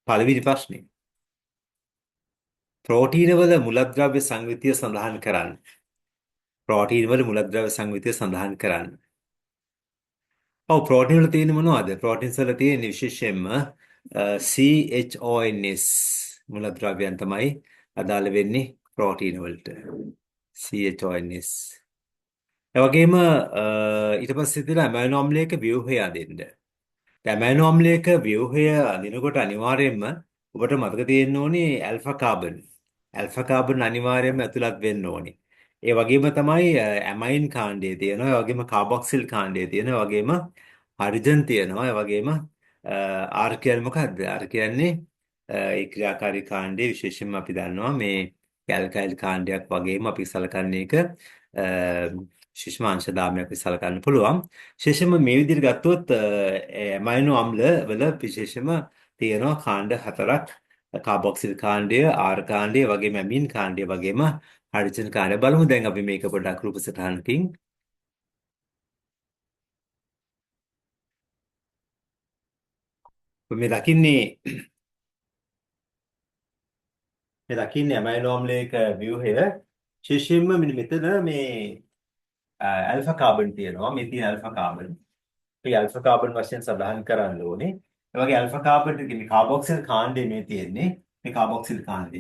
පළවෙනි ප්‍රශ්නේ. ප්‍රෝටීනවල මුලද්‍රව්‍ය සංයුතිය සඳහන් කරන්න. ප්‍රෝටීනවල මුලද්‍රව්‍ය සංයුතිය සඳහන් කරන්න. ඔව් ප්‍රෝටීන් වල තියෙන්නේ මොනවද? ප්‍රෝටීන්ස් වල තියෙන්නේ විශේෂයෙන්ම CHONS මුලද්‍රව්‍යයන් තමයි අදාළ වෙන්නේ ප්‍රෝටීන වලට. CHONS. ඒ වගේම ඊට පස්සේ තියෙන ඇමයිනෝ අම්ලයක ව්‍යුහය අදින්න. ඇමයිනෝ අම්ලයක ව්‍යුහය අදිනකොට අනිවාර්යයෙන්ම ඔබට මතක තියෙන්න ඕනේ ඇල්ෆා කාබන්. ඇල්ෆා කාබන් අනිවාර්යයෙන්ම ඇතුළත් වෙන්න ඕනේ. ඒ වගේම තමයි ඇමයින් කාණ්ඩය තියෙනවා. ඒ වගේම කාබොක්සිල් කාණ්ඩය තියෙනවා. ඒ වගේම හයිඩ්‍රජන් තියෙනවා. ඒ වගේම ආර් කියන්නේ මොකද්ද? ආර් කියන්නේ ඒ ක්‍රියාකාරී කාණ්ඩයේ විශේෂයෙන්ම අපි දන්නවා මේ ඇල්කයිල් කාණ්ඩයක් වගේම අපි සලකන්නේ ඒක විශේෂම අංශ දාමයක් විසලකන්න පුළුවන්. විශේෂයෙන්ම මේ විදිහට ගත්තොත් ඇමයිනෝ අම්ල වල විශේෂම තියෙනවා කාණ්ඩ හතරක්. කාබොක්සිල් කාණ්ඩය, ආර් කාණ්ඩය, වගේම ඇමින් කාණ්ඩය වගේම හයිඩ්‍රජන් කාණ්ඩය. බලමු දැන් අපි මේක පොඩ්ඩක් රූප සටහනකින්. මේ දකින්නේ ඇමයිනෝ අම්ලයක ව්‍යුහය. විශේෂයෙන්ම මෙතන මේ ඇල්ෆා කාබන් තියෙනවා. මේ තියෙන ඇල්ෆා කාබන්. මේ ඇල්ෆා කාබන් වශයෙන් සඳහන් කරන්න ඕනේ. ඒ වගේ ඇල්ෆා කාබන් කියන්නේ කාබොක්සිල් කාණ්ඩය මේ තියෙන්නේ. මේ කාබොක්සිල් කාණ්ඩය.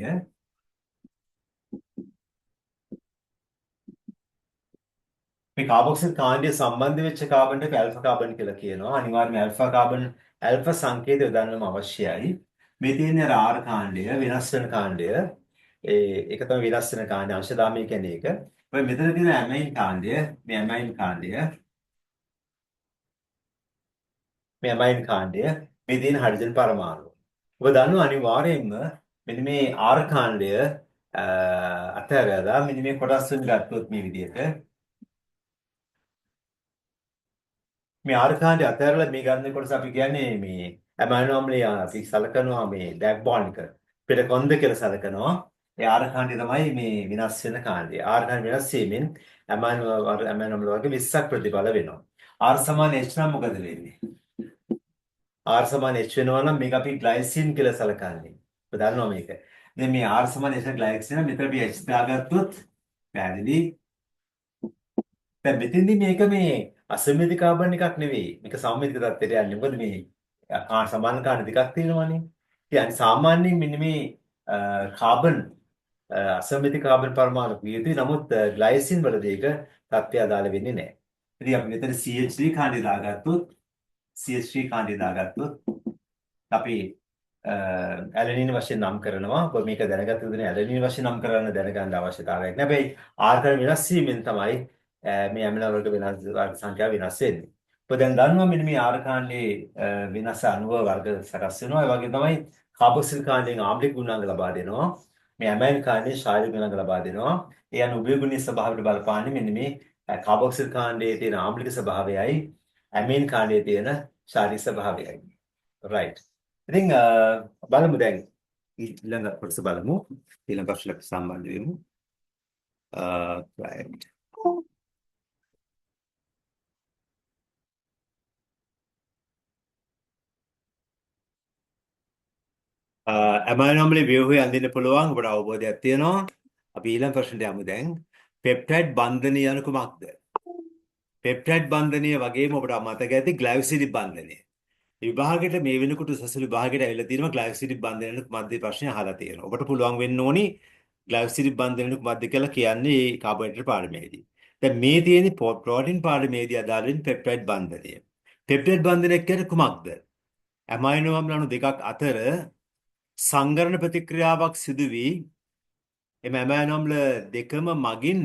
මේ කාබොක්සිල් කාණ්ඩය සම්බන්ධ වෙච්ච කාබන්ට අපි ඇල්ෆා කාබන් කියලා කියනවා. අනිවාර්යයෙන්ම ඇල්ෆා කාබන් ඇල්ෆා සංකේතය යොදන්නම අවශ්‍යයි. මේ තියෙන ආර් කාණ්ඩය වෙනස් වෙන කාණ්ඩය. ඒක තමයි වෙනස් වෙන කාණ්ඩය. අංශදාමය කියන්නේ ඒක. ඔය මෙතන තියෙන ඇමයින් කාණ්ඩය, මේ ඇමයින් කාණ්ඩය, මේ ඇමයින් කාණ්ඩය, මේ තියෙන හයිඩ්‍රජන් පරමාණු. ඔබ දන්නවා අනිවාර්යයෙන්ම මෙන්න මේ ආර් කාණ්ඩය අතහැරලා මෙන්න මේ කොටස් වලින් ගත්තොත් මේ විදිහට මේ ආර්කාණ්ඩය අතහැරලා මේ ගන්න කොටස අපි කියන්නේ මේ ඇමයිනෝ අම්ලය අපි සලකනවා මේ බෑක්බෝන් එක පෙර කොන්ද කියලා සලකනවා. ඒ ආර්කාණ්ඩය තමයි මේ විනාශ වෙන කාණ්ඩය. ආර්කාණ්ඩ විනාශ වීමෙන් ඇමයිනෝ අම්ල වර්ග 20ක් ප්‍රතිඵල වෙනවා. R සමාන H නම් මොකද වෙන්නේ? R සමාන H වෙනවා නම් මේක අපි ග්ලයිසින් කියලා සලකන්නේ. ඔබ දන්නවා මේක. දැන් මේ R සමාන H ග්ලයිසින් මෙතන අපි H දාගත්තොත් පැහැදිලි. දැන් මෙතෙන්දි මේක මේ අසමමිති කාබන් එකක් නෙවෙයි. මේක සමමිතික තත්ත්වයට යන්නේ. මොකද මේ සමාන කාණ දෙකක් තියෙනවානේ. ඉතින් සාමාන්‍යයෙන් මෙන්න මේ කාබන් අසමමිති කාබන් පරමාණු වියදී නමුත් ග්ලයිසින් වලදී ඒක තත්ත්වය අදාළ වෙන්නේ නැහැ. ඉතින් අපි මෙතන CH3 කාණ්ඩය දාගත්තොත් CH3 කාණ්ඩය දාගත්තොත් අපි ඇලනින් වශයෙන් නම් කරනවා. ඔබ මේක දැනගත යුතුනේ ඇලනින් වශයෙන් නම් කරන්න දැනගන්න අවශ්‍යතාවයක් නැහැ. හැබැයි ආර්කන වෙනස් වීමෙන් තමයි මේ ඇමිනෝ වර්ග වෙනස් වර්ග සංඛ්‍යාව වෙනස් වෙන්නේ. ඔබ දැන් දන්නවා මෙන්න මේ ආර කාණ්ඩයේ වෙනස අණුව වර්ග සකස් වෙනවා. ඒ වගේ තමයි කාබොක්සිල් කාණ්ඩයෙන් ආම්ලික ගුණාංග ලබා දෙනවා. මේ ඇමයින් කාණ්ඩයෙන් ශාරීරික ගුණාංග ලබා දෙනවා. ඒ අනුව උභයගුණීය ස්වභාවයට බලපාන්නේ මෙන්න මේ කාබොක්සිල් කාණ්ඩයේ තියෙන ආම්ලික ස්වභාවයයි ඇමයින් කාණ්ඩයේ තියෙන ශාරීරික ස්වභාවයයි. right. ඉතින් බලමු දැන් ඊළඟ කොටස බලමු. ඊළඟ ප්‍රශ්නට සම්බන්ධ වෙමු. right. ඇමයිනෝම්ලේ ව්‍යුහය අඳින්න පුළුවන් ඔබට අවබෝධයක් තියෙනවා. අපි ඊළඟ ප්‍රශ්නට යමු දැන්. පෙප්ටයිඩ් බන්ධනය යනු කුමක්ද? පෙප්ටයිඩ් බන්ධනය වගේම ඔබට මතක ඇති ග්ලයිකොසිඩ් බන්ධනය. විභාගයට මේ වෙනකොට සසල විභාගයට ඇවිල්ලා තියෙනවා ග්ලයිකොසිඩ් බන්ධනය කුමක්ද ප්‍රශ්නය අහලා තියෙනවා. ඔබට පුළුවන් වෙන්න ඕනි ග්ලයිකොසිඩ් බන්ධනය කුමක්ද කියලා කියන්නේ මේ කාබෝහයිඩ්‍රේට් පාඩමේදී. දැන් මේ තියෙන ප්‍රෝටීන් පාඩමේදී අදාළ වෙන පෙප්ටයිඩ් බන්ධනය. පෙප්ටයිඩ් බන්ධනය කියන්නේ කුමක්ද? ඇමයිනෝ අම්ල අණු දෙකක් අතර සංගරණ ප්‍රතික්‍රියාවක් සිදු වී එම ඇමයිනෝ අම්ල දෙකම මගින්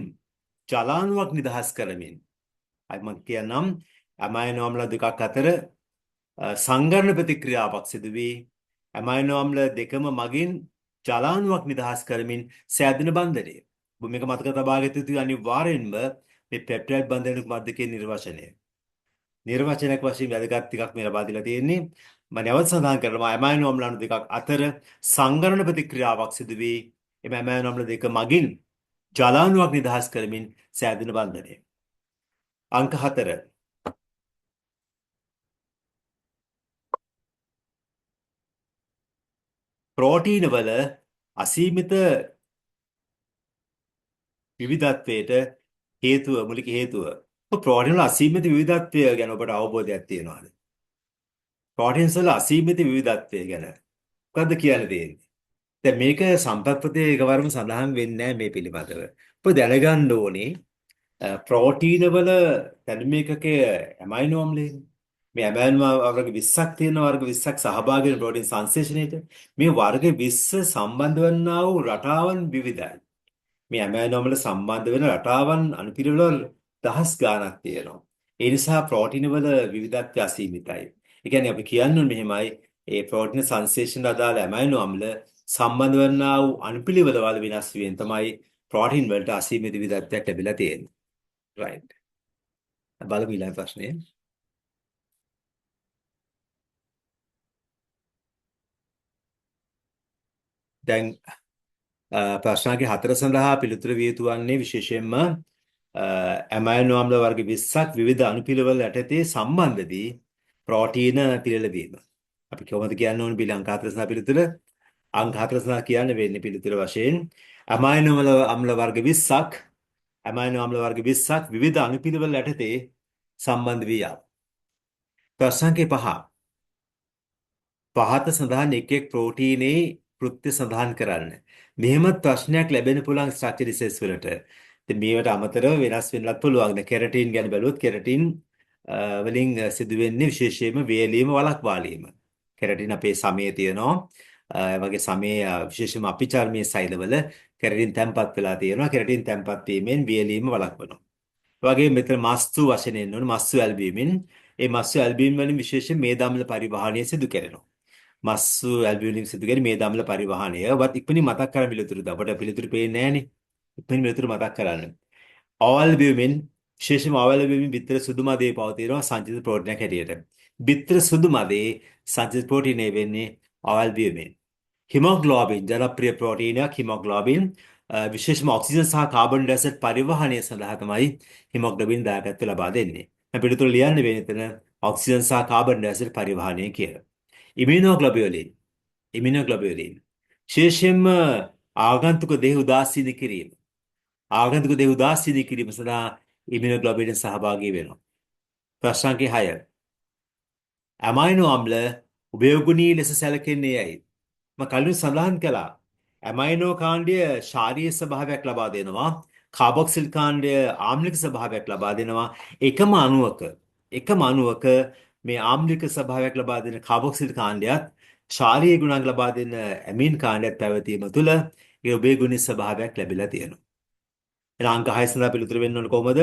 ජලාණුවක් නිදහස් කරමින් අයි මම කියන්නම් ඇමයිනෝ අම්ල දෙකක් අතර සංගරණ ප්‍රතික්‍රියාවක් සිදු වී ඇමයිනෝ අම්ල දෙකම මගින් ජලාණුවක් නිදහස් කරමින් සෑදෙන බන්ධනය. ඔබ මේක මතක තබා ගත යුතුයි අනිවාර්යෙන්ම මේ පෙප්ටයිඩ් බන්ධනයක මැද කියන නිර්වචනය. නිර්වචනයක් වශයෙන් වැදගත් ටිකක් මේ ලබා දීලා තියෙන්නේ. මම නැවත සඳහන් කරනවා ඇමයිනෝ අම්ල අණු දෙකක් අතර සංගරණ ප්‍රතික්‍රියාවක් සිදු වී එම ඇමයිනෝ අම්ල දෙක මගින් ජලාණුවක් නිදහස් කරමින් සෑදෙන බන්ධනය. අංක 4. ප්‍රෝටීන වල අසීමිත විවිධත්වයට මූලික හේතුව. ප්‍රෝටීන් වල අසීමිත විවිධත්වය ගැන ඔබට අවබෝධයක් තියෙනවද? ප්‍රෝටීන්ස් වල අසීමිත විවිධත්වය ගැන මොකද්ද කියන්න තියෙන්නේ? දැන් මේක සම්පත්පතේ එකවරම සඳහන් වෙන්නේ නැහැ මේ පිළිබඳව. ඔබ දැනගන්න ඕනේ ප්‍රෝටීන වල තැනුම එකකේ ඇමයිනෝ අම්ලයන් මේ ඇමයිනෝ වර්ග 20ක් තියෙන වර්ග 20ක් සහභාගී වෙන ප්‍රෝටීන් සංශ්ලේෂණයට මේ වර්ග 20 සම්බන්ධ වන්නා වූ රටාවන් විවිධයි. මේ ඇමයිනෝ වල සම්බන්ධ වෙන රටාවන් අනුපිළිවෙල දහස් ගාණක් තියෙනවා. ඒ නිසා ප්‍රෝටීන වල විවිධත්වය අසීමිතයි. ඒ කියන්නේ අපි කියන්නේ මෙහෙමයි ඒ ප්‍රෝටීන සංශ්ලේෂණ අදාළ ඇමයිනෝ අම්ල සම්බන්ධ වන්නා වූ අනුපිළිවෙල වල වෙනස් වීම තමයි ප්‍රෝටීන් වලට අසීමිත විවිධත්වයක් ලැබිලා තියෙන්නේ. right. බලමු ඊළඟ ප්‍රශ්නේ. දැන් ප්‍රශ්නාගේ 4 සඳහා පිළිතුරු විය යුතු වන්නේ විශේෂයෙන්ම ඇමයිනෝ අම්ල වර්ග 20ක් විවිධ අණුපිළිවෙල යටතේ සම්බන්ධ වී ප්‍රෝටීන පිළිලවීම. අපි කොහොමද කියන්න ඕන පිළ අංක 4 සඳහා පිළිතුර? අංක 4 සඳහා කියන්න වෙන්නේ පිළිතුර වශයෙන් ඇමයිනෝ අම්ල වර්ග 20ක් විවිධ අණුපිළිවෙල යටතේ සම්බන්ධ වී යා. ප්‍රශ්න සංඛ්‍යා 5. පහත සඳහන් එක් ප්‍රෝටීනයේ කෘත්‍ය සඳහන් කරන්න. මෙහෙමත් ප්‍රශ්නයක් ලැබෙන්න පුළුවන් ස්ට්‍රක්චර් රිසර්ච් වලට. ඉතින් මේවට අමතරව වෙනස් වෙන්නත් පුළුවන්. දැන් කෙරටින් ගැන බැලුවොත් කෙරටින් වලින් සිදුවෙන්නේ විශේෂයෙන්ම වේලීම වළක්වාලීම. කෙරටින් අපේ සමයේ තියෙනවා. ඒ වගේ සමයේ විශේෂයෙන්ම අපි චර්මයේ සෛලවල කෙරටින් තැම්පත් වෙලා තියෙනවා. කෙරටින් තැම්පත් වීමෙන් වේලීම වළක්වනවා. ඒ වගේ මෙතන මස්තු වශයෙන් එන්න ඕනේ මස්තු ඇල්බියමින්. ඒ මස්තු ඇල්බියම් වලින් විශේෂයෙන් මේදාම්ල පරිවහණය සිදු කරනවා. මස්සු ඇල්බියුලින් සිදු කරන මේ දම්ල පරිවහණය ඔබත් ඉක්මනින් මතක් කරගන්න පිළිතුරු ද අපට පිළිතුරු පේන්නේ නැහනේ ඉක්මනින් පිළිතුරු මතක් කරගන්න ඕවල්බියුමින් විශේෂම ඕවල්බියුමින් බිත්තර සුදු මදේ පවතිනවා සංචිත ප්‍රෝටීනයක් හැටියට බිත්තර සුදු මදේ සංචිත ප්‍රෝටීනය වෙන්නේ ඕවල්බියුමින් හිමොග්ලෝබින් ජනප්‍රිය ප්‍රෝටීනයක් හිමොග්ලෝබින් විශේෂම ඔක්සිජන් සහ කාබන් ඩයොක්සයිඩ් පරිවහණය සඳහා තමයි හිමොග්ලෝබින් දායකත්වය ලබා දෙන්නේ මම පිළිතුරු ලියන්න වෙන්නේ එතන ඔක්සිජන් සහ කාබන් ඩයොක්සයිඩ් පරිවහණය කියලා ඉමුනෝග්ලොබියුලින් විශේෂයෙන්ම ආගන්තුක දේහ උදාසීන කිරීම සඳහා ඉමුනෝග්ලොබියුලින් සහභාගී වෙනවා. ප්‍රශ්න සංඛ්‍යා 6. ඇමයිනෝ අම්ල උභයගුණී ලෙස සැලකෙන්නේ ඇයි? මම කලින් සඳහන් කළා. ඇමයිනෝ කාණ්ඩය ශාරීරික ස්වභාවයක් ලබා දෙනවා. කාබොක්සිල් කාණ්ඩය ආම්ලික ස්වභාවයක් ලබා දෙනවා. එකම අණුවක මේ ආම්ලික ස්වභාවයක් ලබා දෙන කාබොක්සිල් කාණ්ඩයත් ශාරීරික ගුණාංග ලබා දෙන ඇමීන් කාණ්ඩයත් පැවතීම තුළ ඒ උභයගුණී ස්වභාවයක් ලැබිලා තියෙනවා. එහෙනම් අංක 6 සඳහා පිළිතුරු වෙන්න ඕන කොහොමද?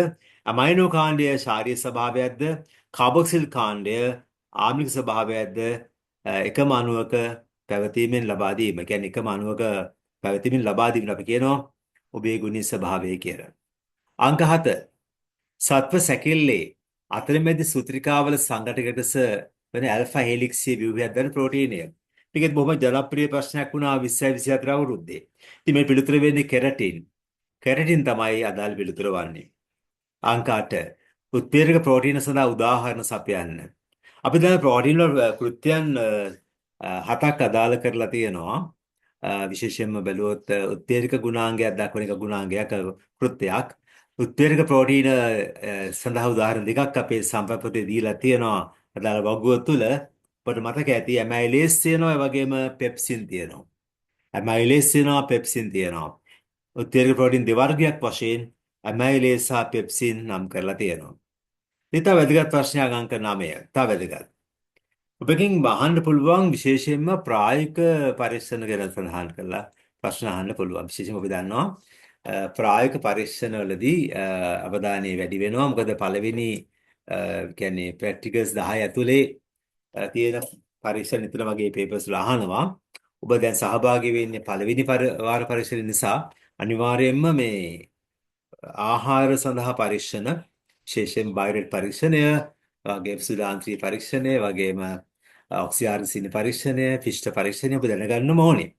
ඇමයිනෝ කාණ්ඩය ශාරීරික ස්වභාවයක්ද කාබොක්සිල් කාණ්ඩය ආම්ලික ස්වභාවයක්ද එකම අණුවක පැවතීමෙන් ලබා දීම. කියන්නේ එකම අණුවක පැවතීමෙන් ලබා දීම අපි කියනවා උභයගුණී ස්වභාවය කියලා. අංක 7 සත්ව සැකිල්ලේ අතරමැදි සූත්‍රිකාවල සංඝටකටස වෙන ඇල්ෆා හෙලික්සිය ව්‍යුහයක් දරන ප්‍රෝටීනය. මේකත් බොහොම ජනප්‍රිය ප්‍රශ්නයක් වුණා 20 24 අවුරුද්දේ. ඉතින් මේ පිළිතුර වෙන්නේ කෙරටින්. කෙරටින් තමයි අදාළ පිළිතුර වන්නේ. අංක 8 උත්ප්‍රේරක ප්‍රෝටීන සඳහා උදාහරණ සපයන්න. අපි දැන් ප්‍රෝටීන් වල කෘත්‍යයන් 7ක් අදාළ කරලා තියෙනවා. විශේෂයෙන්ම බැලුවොත් උත්ප්‍රේරක ගුණාංගයක් දක්වන එක ගුණාංගයක් කෘත්‍යයක්. උත්ප්‍රේරක ප්‍රෝටීන සඳහා උදාහරණ දෙකක් අපේ සම්ප්‍රප්‍රතේ දීලා තියෙනවා. අදාළ වගුව තුල ඔබට මතක ඇති ඇමයිලේස් තියෙනවා ඒ වගේම පෙප්සින් තියෙනවා. ඇමයිලේස් තියෙනවා පෙප්සින් තියෙනවා. උත්ප්‍රේරක ප්‍රෝටීන් දෙවර්ගයක් වශයෙන් ඇමයිලේස් සහ පෙප්සින් නම් කරලා තියෙනවා. ඊට වැදගත් ප්‍රශ්නයක් අංක 9. තා වැදගත්. ඔබකින් අහන්න පුළුවන් විශේෂයෙන්ම ප්‍රායෝගික පරීක්ෂණ ගැන සඳහන් කරලා ප්‍රශ්න අහන්න පුළුවන්. විශේෂයෙන්ම ඔබ දන්නවා ප්‍රායෝගික පරීක්ෂණවලදී අවධානය වැඩි වෙනවා. මොකද පළවෙනි කියන්නේ ප්‍රැක්ටිකල්ස් 10 ඇතුලේ තියෙන පරීක්ෂණ නිතර වගේ පේපර්ස් වල අහනවා. ඔබ දැන් සහභාගී වෙන්නේ පළවෙනි වාර පරීක්ෂණ නිසා අනිවාර්යයෙන්ම මේ ආහාර සඳහා පරීක්ෂණ විශේෂයෙන් බයොරෙඩ් පරීක්ෂණය වගේම සුදාන්ත්‍රී පරීක්ෂණය වගේම ඔක්සිආර්සින් පරීක්ෂණය ෆිෂ්ට පරීක්ෂණය ඔබ දැනගන්නම ඕනේ.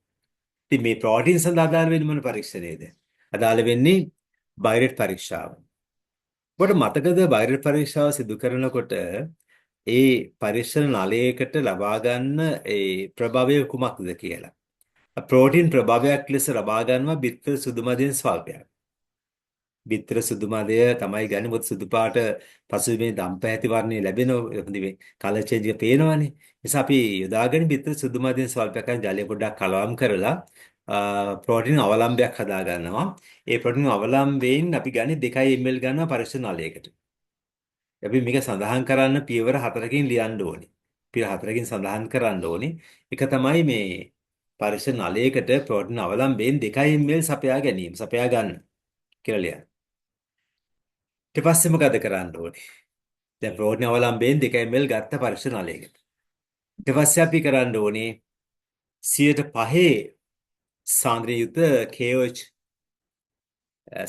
ඉතින් මේ ප්‍රෝටීන් සඳහා අදාළ වෙන්නේ මොන පරීක්ෂණයේද? අදාළ වෙන්නේ බයොරෙඩ් පරීක්ෂාව. ඔබට මතකද බයොරෙඩ් පරීක්ෂාව සිදු කරනකොට ඒ පරීක්ෂණ නලයකට ලබා ගන්න ඒ ප්‍රභවය කුමක්ද කියලා? ප්‍රෝටීන් ප්‍රභාවයක් ලෙස ලබා ගන්නවා බිත්තර සුදු මදයෙන් ස්වල්පයක්. බිත්තර සුදු මදය තමයි ගන්නේ මොකද සුදු පාට පසුබිමේ දම් පැහැති වර්ණය ලැබෙනවා මේ කලර් චේන්ජ් එක පේනවනේ. නිසා අපි යොදාගෙන බිත්තර සුදු මදයෙන් ස්වල්පයක් ජලය පොඩ්ඩක් කලවම් කරලා ප්‍රෝටීන් අවලම්බයක් හදා ගන්නවා. ඒ ප්‍රෝටීන් අවලම්බයෙන් අපි ගන්නේ 2 ml ගන්නවා පරීක්ෂණ නලයකට. අපි මේක සඳහන් කරන්න පියවර 4කින් ලියන්න ඕනේ. පියවර 4කින් සඳහන් කරන්න ඕනේ. එක තමයි මේ පරීක්ෂණ නලයකට ප්‍රෝටීන් අවලම්බයෙන් 2 ml සපයා ගැනීම. සපයා ගන්න කියලා ලියන්න. ඊට පස්සේ මොකද කරන්න ඕනේ? දැන් ප්‍රෝටීන් අවලම්බයෙන් 2 ml ගත්ත පරීක්ෂණ නලයකට. ඊට පස්සේ අපි කරන්න ඕනේ 105 සාන්ද්‍රණය යුත KOH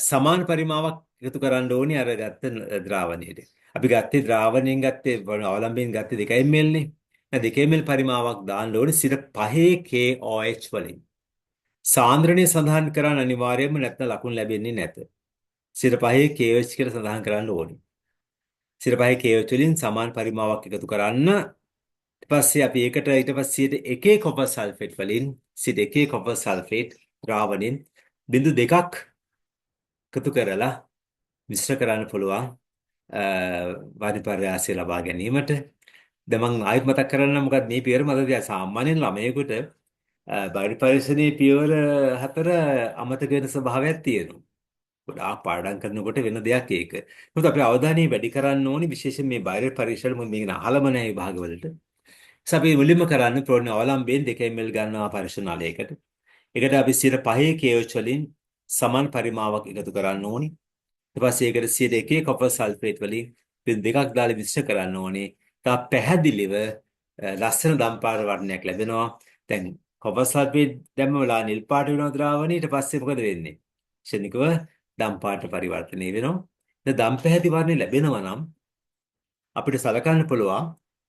සමාන පරිමාවක් එකතු කරන්න ඕනේ අර ගත්ත ද්‍රාවණයට. අපි ගත්තේ ද්‍රාවණයෙන් ගත්තේ අවලම්බයෙන් ගත්තේ 2 ml නේ. දැන් 2 ml පරිමාවක් දාන්න ඕනේ 5 KOH වලින්. සාන්ද්‍රණය සඳහන් කරන්න අනිවාර්යයෙන්ම නැත්නම් ලකුණු ලැබෙන්නේ නැත. 5 KOH කියලා සඳහන් කරන්න ඕනේ. 5 KOH වලින් සමාන පරිමාවක් එකතු කරන්න. ඊට පස්සේ අපි ඒකට ඊට පස්සේ 1 කොපර් සල්ෆේට් වලින් 1 කොපර් සල්ෆේට් ද්‍රාවණයෙන් 0.2ක් එකතු කරලා මිශ්‍ර කරන්න පුළුවන් වායු පර්යාසය ලබා ගැනීමට. දැන් මම ආයෙත් මතක් කරන්න මොකද මේ පියවර මතකද සාමාන්‍යයෙන් ළමයෙකුට බාහිර පරිශ්‍රණයේ පියවර 4 අමතක වෙන ස්වභාවයක් තියෙනවා. ගොඩාක් පාඩම් කරනකොට වෙන දෙයක් ඒක. මොකද අපි අවධානය වැඩි කරන්න ඕනේ විශේෂයෙන් මේ බාහිර පරිශ්‍රණ මොකද මේක අහලම නැහැ විභාගවලට. අපි මුලින්ම කරන්නේ ප්‍රෝටීන් අවලම්බයෙන් 2 ml ගන්නවා පරීක්ෂණ නලයකට. ඒකට අපි 5 KOH වලින් සමාන පරිමාවක් එකතු කරන්න ඕනේ. ඊට පස්සේ ඒකට 1 කොපර් සල්ෆේට් වලින් 2ක් දාලා මිශ්‍ර කරන්න ඕනේ. තා පැහැදිලිව ලස්සන දම්පාර වර්ණයක් ලැබෙනවා. දැන් කොපර් සල්ෆේට් දැම්මලා නිල් පාට වෙනවා ද්‍රාවණය. ඊට පස්සේ මොකද වෙන්නේ? ක්ෂණිකව දම්පාට පරිවර්තනය වෙනවා. දැන් දම් පැහැති වර්ණය ලැබෙනවා නම් අපිට සලකන්න පුළුවන්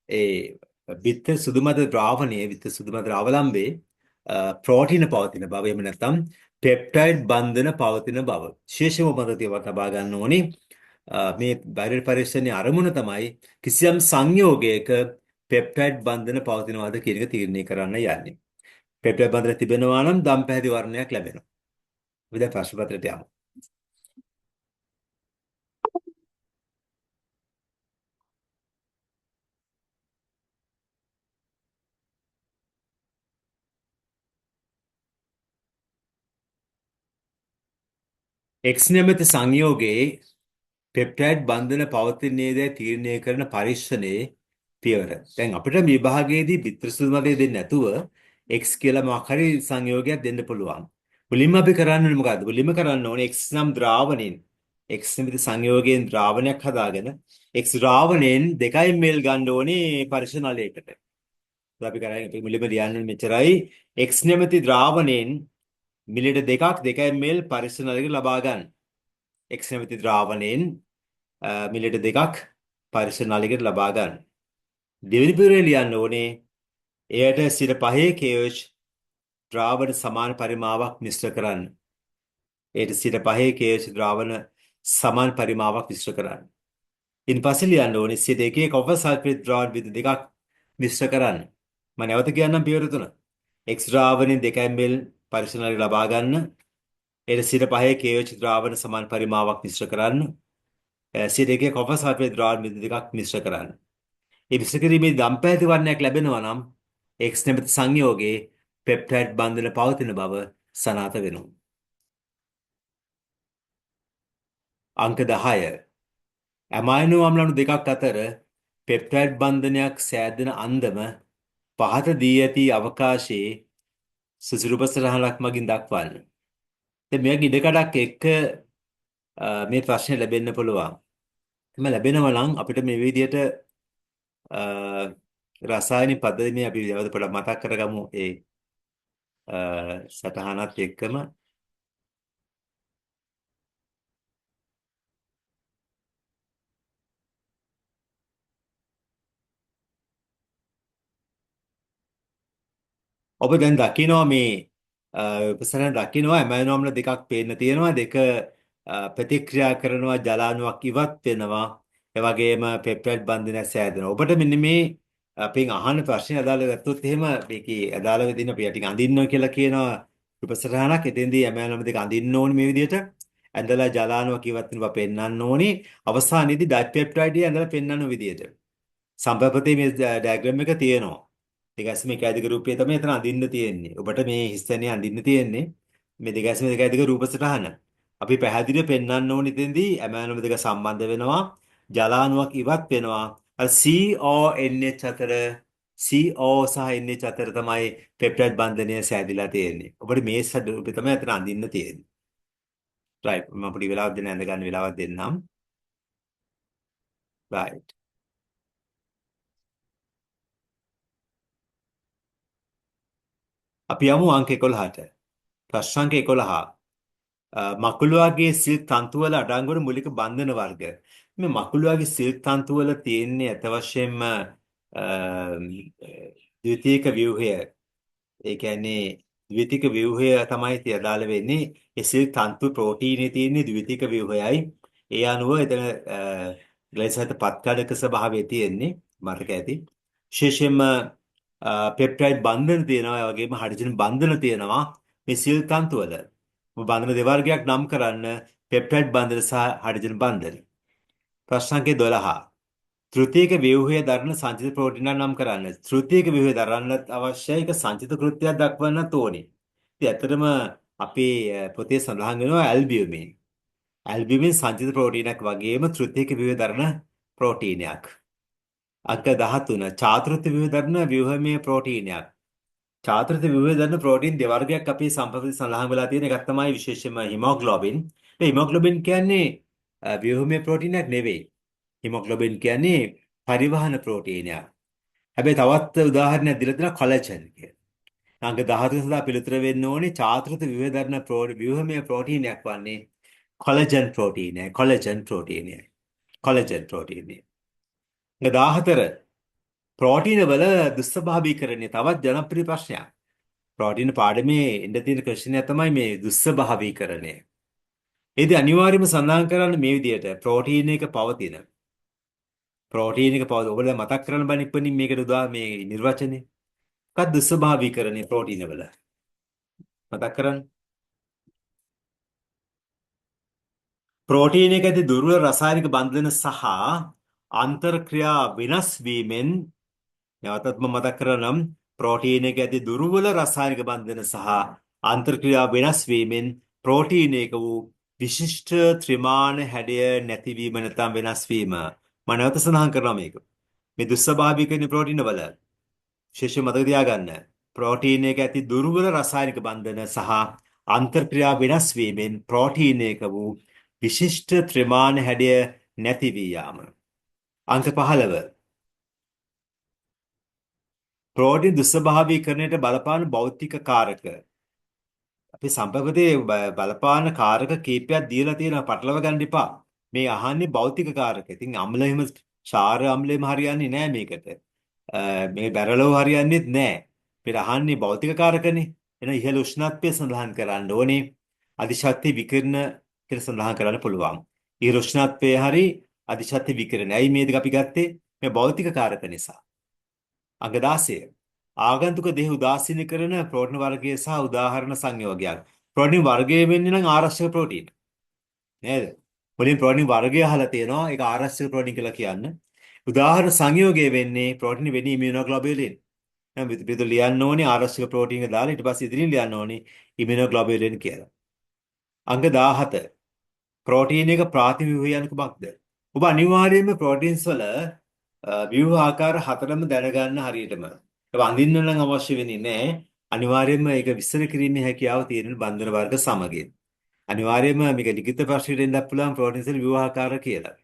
ඒ බිත්තර සුදුමද ද්‍රාවණයේ බිත්තර සුදුමද අවලම්බේ ප්‍රෝටීන පවතින බව එහෙම නැත්නම් පෙප්ටයිඩ් බන්ධන පවතින බව. විශේෂම මතකයේ තබා ගන්න ඕනේ මේ බයිරල් පරීක්ෂණයේ අරමුණ තමයි කිසියම් සංයෝගයක පෙප්ටයිඩ් බන්ධන පවතිනවාද කියන එක තීරණය කරන්න යන්නේ. පෙප්ටයිඩ් බන්ධන තිබෙනවා නම් දම් පැහැති වර්ණයක් ලැබෙනවා. අපි දැන් ප්‍රශ්න පත්‍රයට යමු. X නැමැති සංයෝගයේ පෙප්ටයිඩ් බන්ධන පවතිනේද තීරණය කරන පරීක්ෂණයේ පියවර. දැන් අපිට මේ විභාගයේදී බිත්තර සුදු මතය දෙන්නේ නැතුව x කියලා මොකක් හරි සංයෝගයක් දෙන්න පුළුවන්. මුලින්ම අපි කරන්න ඕනේ මොකද්ද? මුලින්ම කරන්න ඕනේ x නම් ද්‍රාවණයෙන් x නිමිති සංයෝගයෙන් ද්‍රාවණයක් හදාගෙන x ද්‍රාවණයෙන් 2 ml ගන්න ඕනේ පරීක්ෂණ නලයකට. අපි කරන්නේ අපි මුලින්ම ලියන්නේ මෙච්චරයි x නැමැති ද්‍රාවණයෙන් මිලිලීටර් 2 ml පරීක්ෂණ නලයකට ලබා ගන්න. x නැමැති ද්‍රාවණයෙන් මිලිලීටර් 2ක් පරීක්ෂණ නලයකට ලබා ගන්න. දෙවෙනි පියවරේ ලියන්න ඕනේ එයට 5 KOH ද්‍රාවණ සමාන පරිමාවක් මිශ්‍ර කරන්න. එයට 5 KOH ද්‍රාවණ සමාන පරිමාවක් මිශ්‍ර කරන්න. ඊට පස්සේ ලියන්න ඕනේ 1 කොපර් සල්ෆේට් ද්‍රාවණ විද දෙකක් මිශ්‍ර කරන්න. මම නැවත කියන්නම් පියවර තුන. X ද්‍රාවණයෙන් 2 ml පරීක්ෂණ ලබා ගන්න. එයට 5 KOH ද්‍රාවණ සමාන පරිමාවක් මිශ්‍ර කරන්න. 1 කොපර් සල්ෆේට් ද්‍රාවණ විද දෙකක් මිශ්‍ර කරන්න. මේ මිශ්‍ර කිරීමේ දම් පැහැති වර්ණයක් ලැබෙනවා නම් X නැමැති සංයෝගයේ පෙප්ටයිඩ් බන්ධන පවතින බව සනාථ වෙනවා. අංක 10 ඇමයිනෝ අම්ල අණු දෙකක් අතර පෙප්ටයිඩ් බන්ධනයක් සෑදෙන අන්දම පහත දී ඇති අවකාශයේ සුසුරුප සටහනක් මගින් දක්වන්න. දැන් මේක ඉඩකඩක් එක්ක මේ ප්‍රශ්නේ ලැබෙන්න පුළුවන්. එම ලැබෙනවා නම් අපිට මේ විදිහට රසායනික පද්ධතිය අපි පොඩ්ඩක් මතක් කරගමු ඒ සටහනත් එක්කම ඔබ දැන් දකිනවා මේ උපසරණ දකිනවා ඇමයිනෝ අම්ල දෙකක් පේන්න තියෙනවා දෙක ප්‍රතික්‍රියා කරනවා ජලාණුවක් ඉවත් වෙනවා ඒ වගේම පෙප්ටයිඩ් බන්ධනයක් සෑදෙනවා ඔබට මෙන්න මේ අපෙන් අහන ප්‍රශ්නේ අදාළ ගත්තොත් එහෙම මේකේ අදාළ වෙදින අපි ටික අඳින්නවා කියලා කියනවා උපසරහනක්. එතෙන්දී ඇමෑනම දෙක අඳින්න ඕනේ මේ විදිහට. ඇඳලා ජලානුවක් ඉවත් වෙනවා පෙන්වන්න ඕනේ. අවසානයේදී ඩයිපෙප්ටයිඩ් ඇඳලා පෙන්වන විදිහට. සම්ප්‍රපතේ මේ ඩයග්‍රෑම් එක තියෙනවා. දෙකැස් මේක ඇදික රූපය තමයි එතන අඳින්න තියෙන්නේ. ඔබට මේ හිස්තැනේ අඳින්න තියෙන්නේ. මේ දෙකැස් මේ දෙක ඇදික රූප සටහන. අපි පැහැදිලිව පෙන්වන්න ඕනේ ඉතින්දී ඇමෑනම දෙක සම්බන්ධ වෙනවා. ජලානුවක් ඉවත් වෙනවා. අර CONH අතර CO සහ NH අතර තමයි පෙප්ටයිඩ් බන්ධනය සෑදිලා තියෙන්නේ. ඔබට මේ රූපේ තමයි අතන අඳින්න තියෙන්නේ. right මම පොඩි වෙලාවක් දෙන්න ඇඳ ගන්න වෙලාවක් දෙන්නම්. right අපි යමු අංක 11ට. ප්‍රශ්න අංක 11. මකුළුවාගේ සිල්ක් තන්තු වල අඩංගු වන මූලික බන්ධන වර්ග. මේ මකුළුවාගේ සිල්ක් තන්තු වල තියෙන්නේ අත වශයෙන්ම ද්විතීයික ව්‍යුහය. ඒ කියන්නේ ද්විතීයික ව්‍යුහය තමයි තියදාල වෙන්නේ. ඒ සිල්ක් තන්තු ප්‍රෝටීනේ තියෙන්නේ ද්විතීයික ව්‍යුහයයි. ඒ අනුව එතන ග්ලයිසයිඩ් පත්කඩක ස්වභාවය තියෙන්නේ මතක ඇති. විශේෂයෙන්ම පෙප්ටයිඩ් බන්ධන තියෙනවා. ඒ වගේම හයිඩ්‍රජන් බන්ධන තියෙනවා මේ සිල්ක් තන්තු වල. බන්ධන දෙවර්ගයක් නම් කරන්න පෙප්ටයිඩ් බන්ධන සහ හයිඩ්‍රජන් බන්ධන. ප්‍රශ්න අංකය 12. තෘතීයික ව්‍යුහය දරන සංචිත ප්‍රෝටීන නම් කරන්න. තෘතීයික ව්‍යුහය දරන්න අවශ්‍යයි එක සංචිත කෘත්‍යයක් දක්වන්නත් ඕනේ. ඉතින් ඇත්තටම අපේ පොතේ සඳහන් වෙනවා ඇල්බියුමින්. ඇල්බියුමින් සංචිත ප්‍රෝටීනක් වගේම තෘතීයික ව්‍යුහය දරන ප්‍රෝටීනයක්. අංක 13 චාතුර්ථ ව්‍යුහය දරන ව්‍යුහමය ප්‍රෝටීනයක්. චාතුර්ථ ව්‍යුහය දරන ප්‍රෝටීන් දෙවර්ගයක් අපේ සම්ප්‍රදාය සඳහන් වෙලා තියෙන එකක් තමයි විශේෂයෙන්ම හිමොග්ලොබින්. මේ හිමොග්ලොබින් කියන්නේ ව්‍යුහමය ප්‍රෝටීනයක් නෙවෙයි. හිමොග්ලොබින් කියන්නේ පරිවහන ප්‍රෝටීනයක්. හැබැයි තවත් උදාහරණයක් දීලා තියෙනවා කොලජන් කියලා. අංක 13 සඳහා පිළිතුර වෙන්න ඕනේ චාතුර්ථ ව්‍යුහය දරන ව්‍යුහමය ප්‍රෝටීනයක් වන්නේ කොලජන් ප්‍රෝටීනය. කොලජන් ප්‍රෝටීනය. කොලජන් ප්‍රෝටීනය. අංක 14 ප්‍රෝටීන වල දුස්ස්වභාවීකරණය තවත් ජනප්‍රිය ප්‍රශ්නයක්. ප්‍රෝටීන පාඩමේ ඉන්න තියෙන ප්‍රශ්නය තමයි මේ දුස්ස්වභාවීකරණය. ඒදී අනිවාර්යයෙන්ම සඳහන් කරන්න මේ විදිහට ප්‍රෝටීන එක පවතින. ප්‍රෝටීන එක පවතින. ඔයගොල්ලෝ මතක් කරන්න බෑ ඉක්මනින් මේකට උදා මේ නිර්වචනේ. මොකක්ද දුස්ස්වභාවීකරණය ප්‍රෝටීන වල? මතක් කරන්න. ප්‍රෝටීන එක ඇති දුර්වල රසායනික බන්ධන සහ අන්තර්ක්‍රියා වෙනස් වීමෙන් නැවතත් මම මතක් කරනම් ප්‍රෝටීන එක ඇති දුර්වල රසායනික බන්ධන සහ අන්තර්ක්‍රියා වෙනස් වීමෙන් ප්‍රෝටීන එක වූ විශිෂ්ට ත්‍රිමාන හැඩය නැතිවීම නැත්නම් වෙනස් වීම. මම නැවත සඳහන් කරනවා මේක. මේ දුස්ස්වභාවික ප්‍රෝටීන වල විශේෂ මතක තියාගන්න. ප්‍රෝටීන එක ඇති දුර්වල රසායනික බන්ධන සහ අන්තර්ක්‍රියා වෙනස් වීමෙන් ප්‍රෝටීන එක වූ විශිෂ්ට ත්‍රිමාන හැඩය නැති වී යාම. අංක 15 ප්‍රෝටීන් දුස්ස්වභාවීකරණයට බලපාන භෞතික කාරක. අපි සම්ප්‍රපතේ බලපාන කාරක කීපයක් දීලා තියෙනවා පටලව ගන්න එපා. මේ අහන්නේ භෞතික කාරක. ඉතින් අම්ල එහෙම ක්ෂාර අම්ලෙම හරියන්නේ නැහැ මේකට. මේ බැරලව හරියන්නේත් නැහැ. අපිට අහන්නේ භෞතික කාරකනේ. එන ඉහළ උෂ්ණත්වය සඳහන් කරන්න ඕනේ. අධිශක්ති විකිරණ කියලා සඳහන් කරන්න පුළුවන්. ඉහළ උෂ්ණත්වය හරි අධිශක්ති විකිරණ. ඇයි මේ දෙක අපි ගත්තේ? මේ භෞතික කාරක නිසා. අංක 16 ආගන්තුක දේහ උදාසීන කරන ප්‍රෝටීන වර්ගය සහ උදාහරණ සංයෝගයක්. ප්‍රෝටීන වර්ගය වෙන්නේ නම් ආරක්ෂක ප්‍රෝටීන. නේද? මුලින් ප්‍රෝටීන වර්ගය අහලා තියෙනවා. ඒක ආරක්ෂක ප්‍රෝටීන කියලා කියන්නේ. උදාහරණ සංයෝගය වෙන්නේ ප්‍රෝටීන වෙන්නේ ඉමුනෝග්ලොබියුලින්. නම් විතර ලියන්න ඕනේ ආරක්ෂක ප්‍රෝටීන එක දාලා ඊට පස්සේ ඉදිරියෙන් ලියන්න ඕනේ ඉමුනෝග්ලොබියුලින් කියලා. අංක 17 ප්‍රෝටීන එක ප්‍රාතිව්‍යුහය යන කුමක්ද? ඔබ අනිවාර්යයෙන්ම ප්‍රෝටීන්ස් වල ව්‍යුහ ආකාර හතරම දැනගන්න හරියටම. ඒක අඳින්න නම් අවශ්‍ය වෙන්නේ නැහැ. අනිවාර්යයෙන්ම ඒක විස්තර කිරීමේ හැකියාව තියෙන බන්ධන වර්ග සමගින්. අනිවාර්යයෙන්ම මේක ලිඛිත ප්‍රශ්නෙට එන්නත් පුළුවන් ප්‍රෝටීන්ස් වල ව්‍යුහ ආකාර කියලා.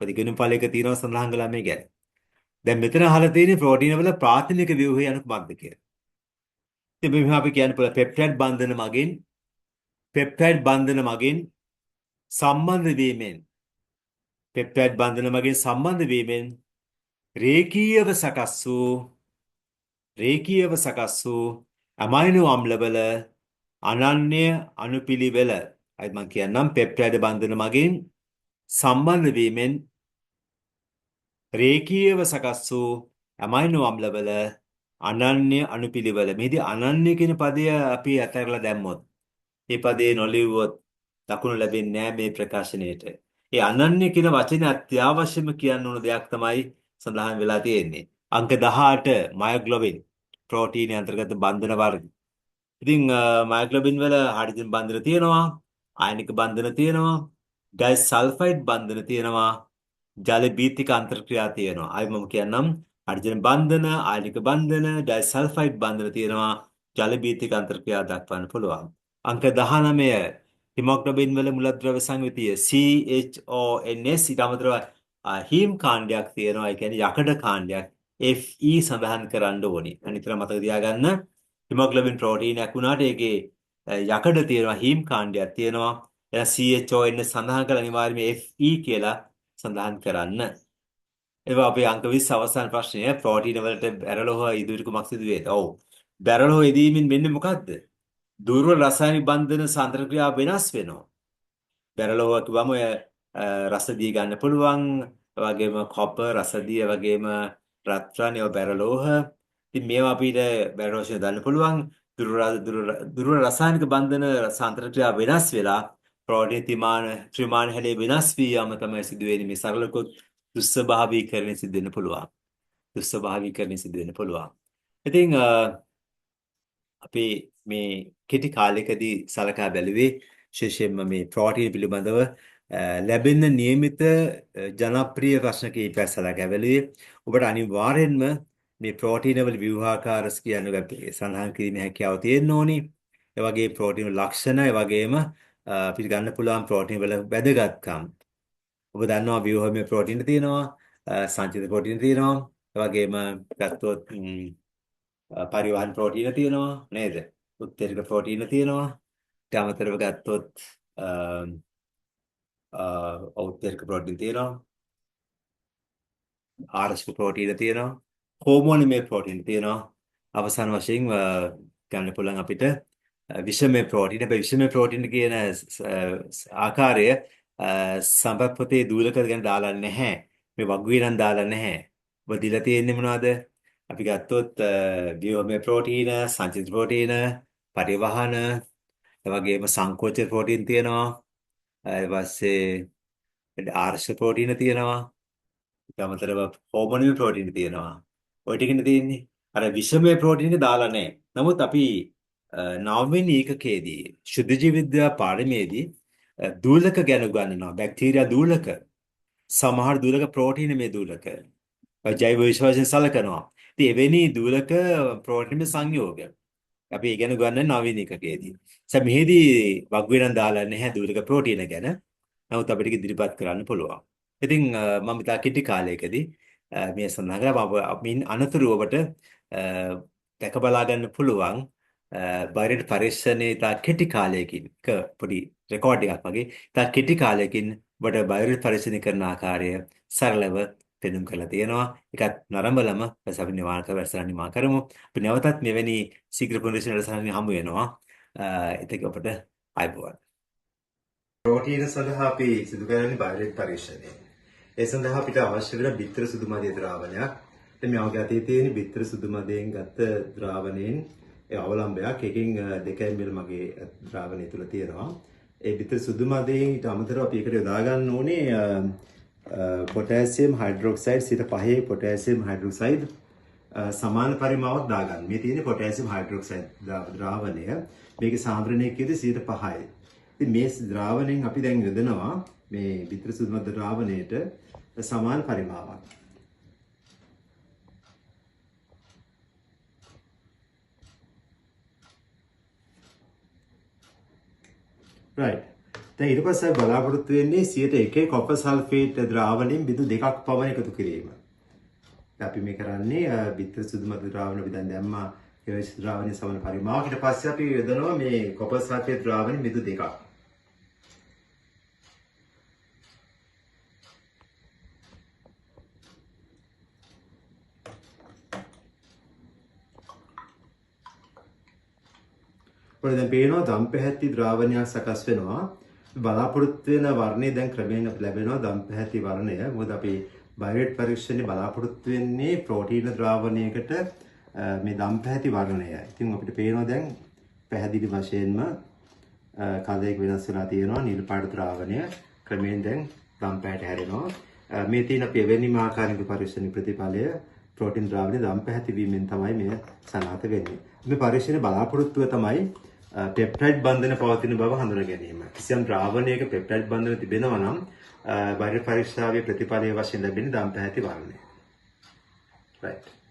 ප්‍රතිගමන ඵලයක තියෙනවා සඳහන් කළා මේ ගැන. දැන් මෙතන අහලා තියෙන්නේ ප්‍රෝටීන වල ප්‍රාථමික ව්‍යුහය යන කුමක්ද කියලා. ඉතින් මෙහෙම අපි කියන්න පුළුවන් පෙප්ටයිඩ් බන්ධන මගින් සම්බන්ධ වීමෙන් පෙප්ටයිඩ් බන්ධන මගින් සම්බන්ධ වීමෙන් රේඛීයව සකස් වූ ඇමයිනෝ අම්ලවල අනන්‍ය අනුපිළිවෙල අයි මම කියන්නම් පෙප්ටයිඩ් බන්ධන මගින් සම්බන්ධ වීමෙන් රේඛීයව සකස් වූ ඇමයිනෝ අම්ලවල අනන්‍ය අනුපිළිවෙල. මෙහිදී අනන්‍ය කියන පදය අපි අතහැරලා දැම්මොත් මේ පදේ නොලියුවොත් දකුණු ලැබෙන්නේ නැහැ මේ ප්‍රකාශනයේට. ඒ අනන්‍ය කියන වචනේ අත්‍යවශ්‍යම කියන්න ඕන දෙයක් තමයි සඳහන් වෙලා තියෙන්නේ. අංක 18 මයොග්ලොබින් ප්‍රෝටීන අන්තර්ගත බන්ධන වර්ග. ඉතින් මයොග්ලොබින් වල හයිඩ්‍රජන් බන්ධන තියෙනවා, ආයනික බන්ධන තියෙනවා, ඩයිසල්ෆයිඩ් බන්ධන තියෙනවා, ජල බීතික අන්තර්ක්‍රියා තියෙනවා. ආයි මම කියන්නම් හයිඩ්‍රජන් බන්ධන, ආයනික බන්ධන, ඩයිසල්ෆයිඩ් බන්ධන තියෙනවා, ජල බීතික අන්තර්ක්‍රියා දක්වන්න පුළුවන්. අංක 19 හිමොග්ලොබින් වල මුලද්‍රව්‍ය සංයුතිය CHONS ඊට අමතරව හීම් කාණ්ඩයක් තියෙනවා. ඒ කියන්නේ යකඩ කාණ්ඩයක් Fe සඳහන් කරන්න ඕනි. අනිතර මතක තියාගන්න හිමොග්ලොබින් ප්‍රෝටීනයක් වුණාට ඒකේ යකඩ තියෙනවා, හීම් කාණ්ඩයක් තියෙනවා. එහෙනම් CHONS සඳහන් කරලා අනිවාර්යයෙන්ම Fe කියලා සඳහන් කරන්න. ඒවා අපේ අංක 20 අවසාන ප්‍රශ්නය. ප්‍රෝටීන වලට බැරලෝහ ඉදිරිකුමක් සිදු වේද? ඔව්. බැරලෝහ ඉදීමෙන් වෙන්නේ මොකද්ද? දුර්වල රසායනික බන්ධන සාන්ද්‍රක්‍රියාව වෙනස් වෙනවා. බැරලෝහ කිව්වම ඔය රසදිය ගන්න පුළුවන්. ඒ වගේම කොපර්, රසදිය වගේම රත්රන් ඒවා බැරලෝහ. ඉතින් මේවා අපිට බැරලෝහයෙන් දාන්න පුළුවන්. දුර්වල රසායනික බන්ධන සාන්ද්‍රක්‍රියාව වෙනස් වෙලා ප්‍රෝටීන ත්‍රිමාන හැඩේ වෙනස් වීම තමයි සිදු වෙන්නේ. මේ සරලකොත් දුස්ස්වභාවීකරණය සිදු වෙන්න පුළුවන්. දුස්ස්වභාවීකරණය සිදු වෙන්න පුළුවන්. ඉතින් අපි මේ කෙටි කාලයකදී සලකා බැලුවේ විශේෂයෙන්ම මේ ප්‍රෝටීන පිළිබඳව ලැබෙන નિયમિત ජනප්‍රිය ප්‍රශ්න කිහිපයක් සලකා බැලුවේ. ඔබට අනිවාර්යෙන්ම මේ ප්‍රෝටීන වල ව්‍යුහාකාර කියන්නේ සඳහන් කිරීමේ හැකියාව තියෙන්න ඕනි. ඒ වගේ ප්‍රෝටීන ලක්ෂණ, ඒ වගේම අපිට ගන්න පුළුවන් ප්‍රෝටීන වල වැදගත්කම්. ඔබ දන්නවා ව්‍යුහමය ප්‍රෝටීන තියෙනවා, සංචිත ප්‍රෝටීන තියෙනවා. ඒ වගේම ගත්තොත් පරිවහන ප්‍රෝටීන තියෙනවා නේද? උත්තේජක ප්‍රෝටීන තියෙනවා. ඊට අමතරව ගත්තොත් උත්තේජක ප්‍රෝටීන තියෙනවා. ආරෂ්ක ප්‍රෝටීන තියෙනවා. හෝමෝනිමේ ප්‍රෝටීන තියෙනවා. අවසාන වශයෙන් ගන්න පුළුවන් අපිට විෂමය ප්‍රෝටීන. හැබැයි විෂමය ප්‍රෝටීන කියන ආකාරය සම්ප්‍රප්‍රතේ දූලක ගැන දාලා නැහැ. මේ වගුවේ නම් දාලා නැහැ. ඔබ දීලා තියෙන්නේ මොනවද? අපි ගත්තොත් ව්‍යුහමය ප්‍රෝටීන, සංචිත ප්‍රෝටීන, පරිවහන, ඒ වගේම සංකෝචන ප්‍රෝටීන තියෙනවා. ඊට පස්සේ ආර්ෂ ප්‍රෝටීන තියෙනවා. ඊට අමතරව හෝමෝනිමේ ප්‍රෝටීන තියෙනවා. ඔය ටිකනේ තියෙන්නේ. අර විෂමය ප්‍රෝටීන දාලා නැහැ. නමුත් අපි නවවෙනි ඒකකයේදී ශුද්ධ ජීව විද්‍යා පාඩමේදී දූලක ගැන උගන්වනවා. බැක්ටීරියා දූලක, සමහර දූලක ප්‍රෝටීන මේ දූලක. ජෛව විශ්වාසයෙන් සලකනවා. ඉතින් එවැනි දූලක ප්‍රෝටීන සංයෝග අපි ඉගෙන ගන්න නවීන එකකේදී. මෙහිදී වග්වෙනන් දාලා නැහැ දූලක ප්‍රෝටීන ගැන. නමුත් අපිට ඉදිරිපත් කරන්න පුළුවන්. ඉතින් මම ඉතා කෙටි කාලයකදී මේ සඳහන් කරා මින් අනතුරු ඔබට දැක බලා ගන්න පුළුවන් බයරෙඩ් පරීක්ෂණයේ ඉතා කෙටි කාලයකින් පොඩි රෙකෝඩ් එකක් වගේ ඉතා කෙටි කාලයකින් ඔබට බයරෙඩ් පරීක්ෂණය කරන ආකාරය සරලව පෙන්වුම් කරලා තියෙනවා. ඒකත් නරඹලම අපි නිමා කරමු. අපි නැවතත් මෙවැනි ශීඝ්‍ර පුනරුත්සන්න වැඩසටහනකින් හමු වෙනවා. ඒක ඔබට ආයුබෝවන්. ප්‍රෝටීන සඳහා අපි සිදු කරන්නේ බයරෙඩ් පරීක්ෂණය. ඒ සඳහා අපිට අවශ්‍ය වෙන බිත්තර සුදු මදේ ද්‍රාවණයක්. ඉතින් මේ වගේ අතේ තියෙන බිත්තර සුදු මදයෙන් ගත්ත ද්‍රාවණයෙන් ඒ අවලම්බයක් එකකින් 2 ml මගේ ද්‍රාවණය තුල තියෙනවා. ඒ බිත්තර සුදු මදයෙන් ඊට අමතරව අපි ඒකට යොදා ගන්න ඕනේ පොටෑසියම් හයිඩ්‍රොක්සයිඩ් 5 පොටෑසියම් හයිඩ්‍රොක්සයිඩ් සමාන පරිමාවක් දාගන්න. මේ තියෙන්නේ පොටෑසියම් හයිඩ්‍රොක්සයිඩ් ද්‍රාවණය. මේකේ සාන්ද්‍රණය කිව්වේ 5%යි. ඉතින් මේ ද්‍රාවණයෙන් අපි දැන් යොදනවා මේ බිත්තර සුදු මද ද්‍රාවණයට සමාන පරිමාවක්. right. දැන් ඊට පස්සේ බලාපොරොත්තු වෙන්නේ 101 කොපර් සල්ෆේට් ද්‍රාවණයෙන් 2 පමණ එකතු කිරීම. අපි මේ කරන්නේ බිත්තර සුදු මද ද්‍රාවණ අපි දැන් දැම්මා ඒ ද්‍රාවණයේ සමාන පරිමාවක්. ඊට පස්සේ අපි යොදනවා මේ කොපර් සල්ෆේට් ද්‍රාවණයෙන් 2. ඔන්න දැන් පේනවා දම්පැහැති ද්‍රාවණයක් සකස් වෙනවා. බලාපොරොත්තු වෙන වර්ණය දැන් ක්‍රමයෙන් අපිට ලැබෙනවා දම්පැහැති වර්ණය. මොකද අපි බයොරේට් පරීක්ෂණේ බලාපොරොත්තු වෙන්නේ ප්‍රෝටීන ද්‍රාවණයකට මේ දම් පැහැති වර්ණනයයි. ඉතින් අපිට පේනවා දැන් පැහැදිලි වශයෙන්ම කලයක වෙනස් වෙලා තියෙනවා නිල් පාට ද්‍රාවණය ක්‍රමයෙන් දැන් දම් පැහැට හැරෙනවා. මේ තියෙන අපි එවැනිම ආකාරයක පරීක්ෂණ ප්‍රතිඵලය ප්‍රෝටීන් ද්‍රාවණය දම් පැහැති වීමෙන් තමයි මේ සනාථ වෙන්නේ. මේ පරීක්ෂණයේ බලාපොරොත්තුව තමයි පෙප්ටයිඩ් බන්ධන පවතින බව හඳුනා ගැනීම. කිසියම් ද්‍රාවණයක පෙප්ටයිඩ් බන්ධන තිබෙනවා නම් බාහිර පරීක්ෂාවේ ප්‍රතිඵලයේ වශයෙන් ලැබෙන දම් පැහැති වර්ණය. right